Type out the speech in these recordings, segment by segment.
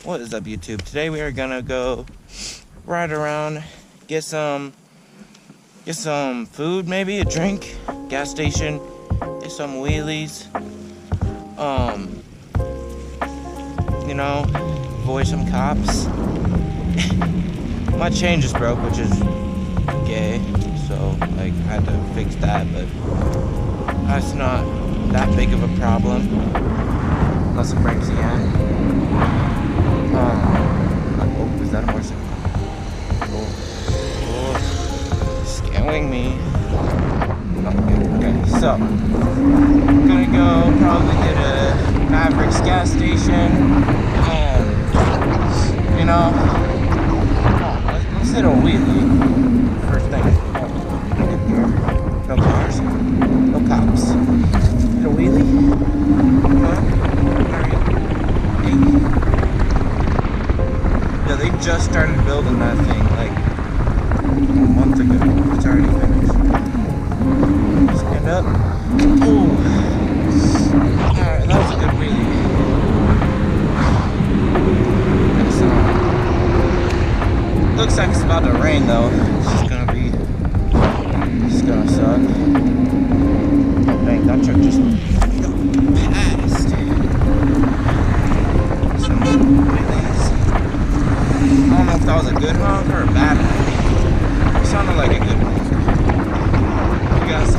What is up, YouTube? Today we are gonna go ride around, get some food, maybe a drink, gas station, get some wheelies, avoid some cops. My chain just broke, which is gay, so like I had to fix that, but that's not that big of a problem unless it breaks again. Oh, is that a motorcycle? Oh, scaring me. Okay, so I'm gonna go probably get a Mavericks gas station. Let's hit a wheelie. First thing. No cars, no cops. Hit a wheelie. Yeah, they just started building that thing like a month ago. It's already finished. Stand up. Oh! Alright, that was a good wheelie. Looks like it's about to rain though. It's gonna suck. Oh dang, that truck just passed. Some wheelies. I don't know if that was a good honk or a bad honk. It sounded like a good honk. You guys,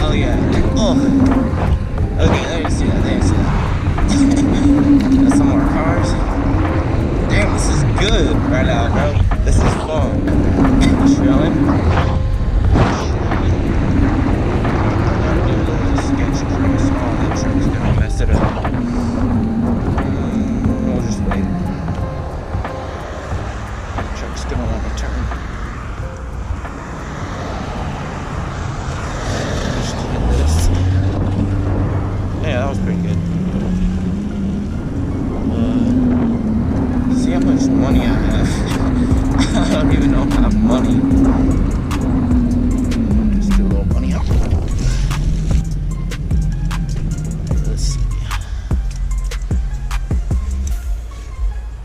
oh yeah. Oh. Okay, there you see that. Got some more cars. Damn, this is good right now, bro. This is fun. Chilling. Sketch tricks. Oh, that truck's gonna mess it up. We'll just wait. Truck's gonna want to turn. Just hit this. Yeah, that was pretty good. See how much money I have. I don't even know if I have money. Just do a little money up. Let's see.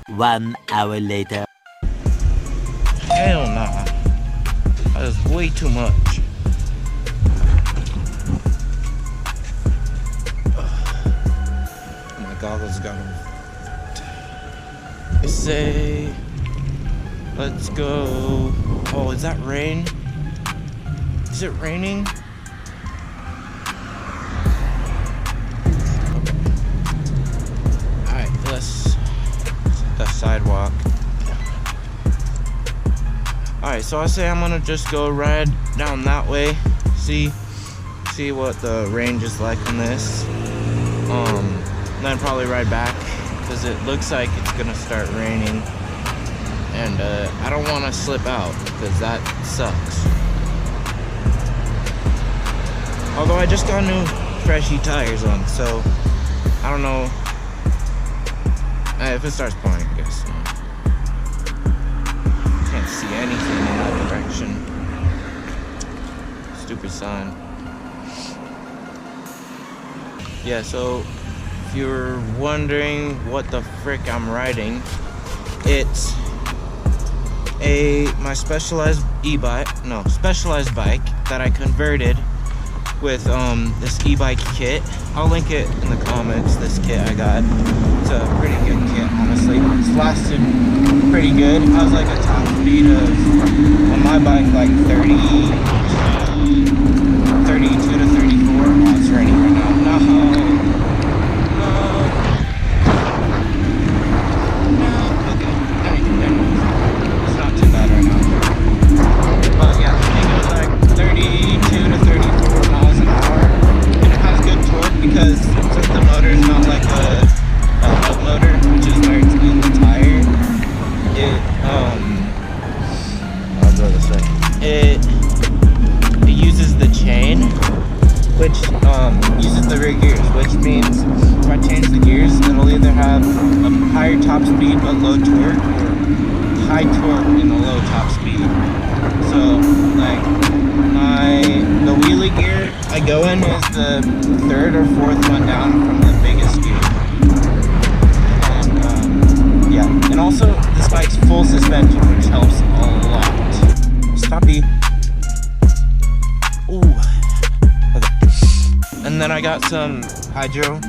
1 hour later. Hell nah. That is way too much. My goggles got them. I say, let's go. Oh, is that rain? Is it raining? Okay. Alright, let's the sidewalk. Alright, so I say I'm gonna just go ride down that way. See what the range is like on this. And then probably ride back, because it looks like it's gonna start raining, and I don't want to slip out because that sucks. Although I just got new freshy tires on, so I don't know if it starts pouring. I guess can't see anything in that direction. Stupid sign. Yeah, so if you're wondering what the frick I'm riding, it's my specialized bike that I converted with this e-bike kit. I'll link it in the comments. This kit I got. It's a pretty good kit, honestly. It's lasted pretty good. I was like a top speed of on my bike like 32 to 34. Oh, it's raining right now. No. Because since the motor is not like a boat motor, which is where it's in the tire, I'll go this way. It uses the chain, which uses the rear gears, which means if I change the gears, it'll either have a higher top speed but low torque, or high torque and a low top speed. So like the wheelie gear I go in is the third or fourth one down from the biggest gear. And also, this bike's full suspension, which helps a lot. Stoppy. Ooh. Okay. And then I got some hydro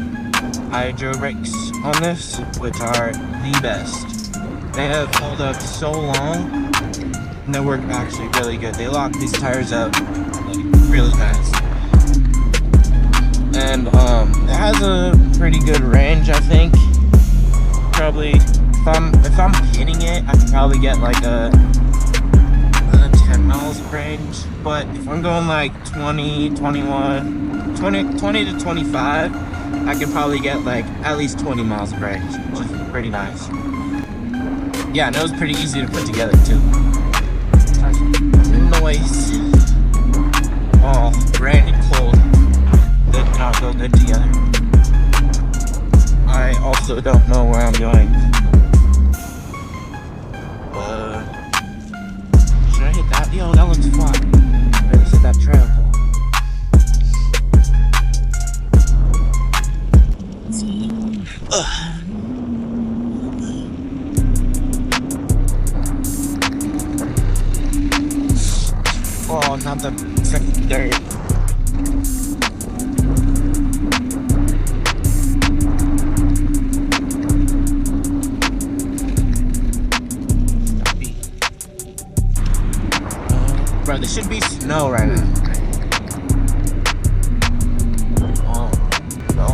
brakes on this, which are the best. They have held up so long, and they work actually really good. They lock these tires up like really fast. And it has a pretty good range, I think. Probably, if I'm hitting it, I can probably get like a 10 miles of range. But if I'm going like 20 to 25, I can probably get like at least 20 miles of range, which is pretty nice. Yeah, and it was pretty easy to put together too. Noise. Oh, rain and cold. Did not go good together. I also don't know where I'm going. Should I hit that? Yo, that looks fun. Let's hit that trail. Oh, not the freaking dirt. Bro, there should be snow right now. Oh, no.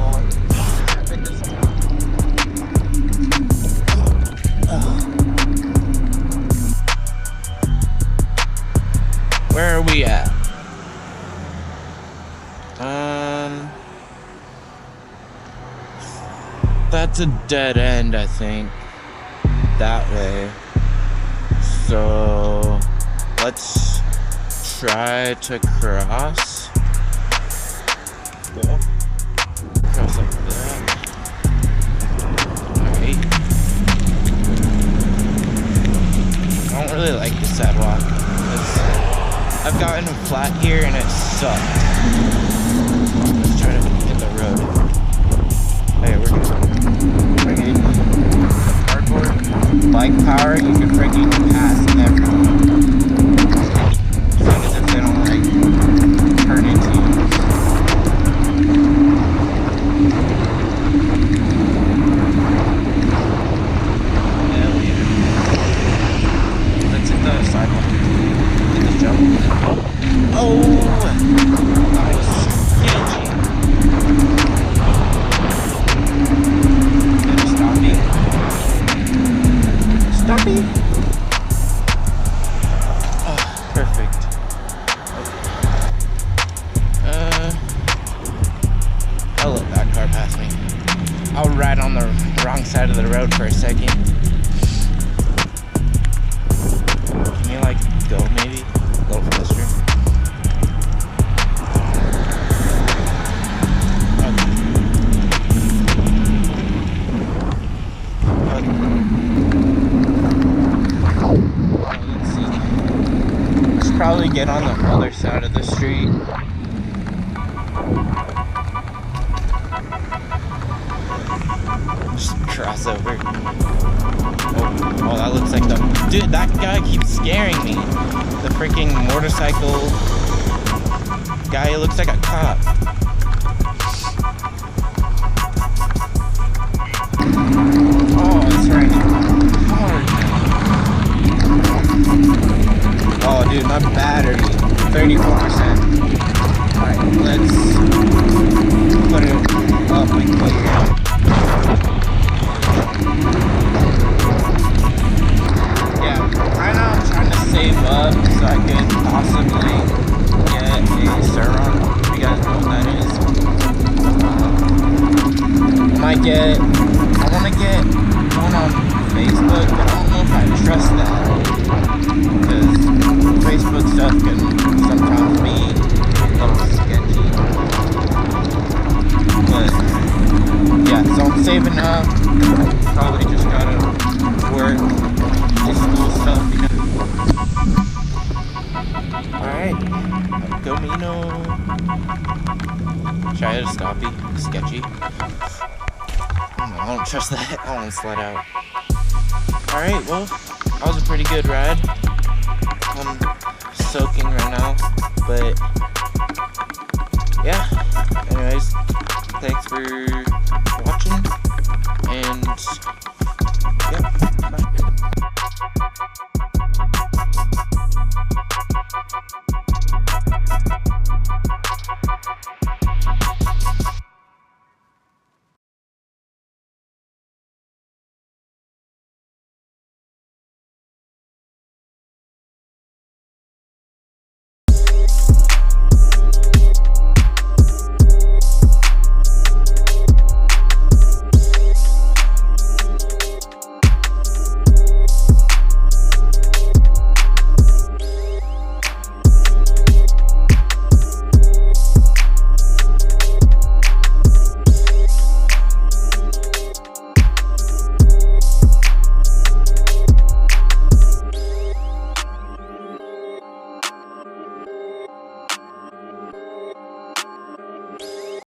Where are we at? That's a dead end, I think. That way. So, let's try to cross. Go. Cross like that. Alright. I don't really like the sidewalk. I've gotten flat here and it sucked. Let's try to hit the road. Hey, we're good. Freaking cardboard. Bike power, you can freaking pass everyone. As long as if they don't like turn into you. Hell yeah. Let's hit the sidewalk. Hit this jump. Oh! That was sketchy. Stoppy. Stoppy? Oh, perfect. I'll let that car pass me. I'll ride on the wrong side of the road for a second. Can you like go maybe? A little faster. Probably get on the other side of the street. Just cross over. Oh, that looks like the dude. That guy keeps scaring me. The freaking motorcycle guy. He looks like a cop. Oh, it's raining hard. Oh, dude, my battery, 34%. Alright, let's put it up and clear. Yeah, right now I'm trying to save up so I could possibly get a Suron. If you guys know what that is. I want to get one on Facebook, but I don't know if I trust that. Because Facebook stuff can sometimes be a little sketchy. But yeah, so I'm saving up. Probably just gotta work this school stuff because. Alright, go Mino. Try to stoppy. Sketchy. I don't trust that. I want to slide out. Alright. Alright, well, that was a pretty good ride. I'm soaking right now, but yeah. Anyways, thanks for watching, and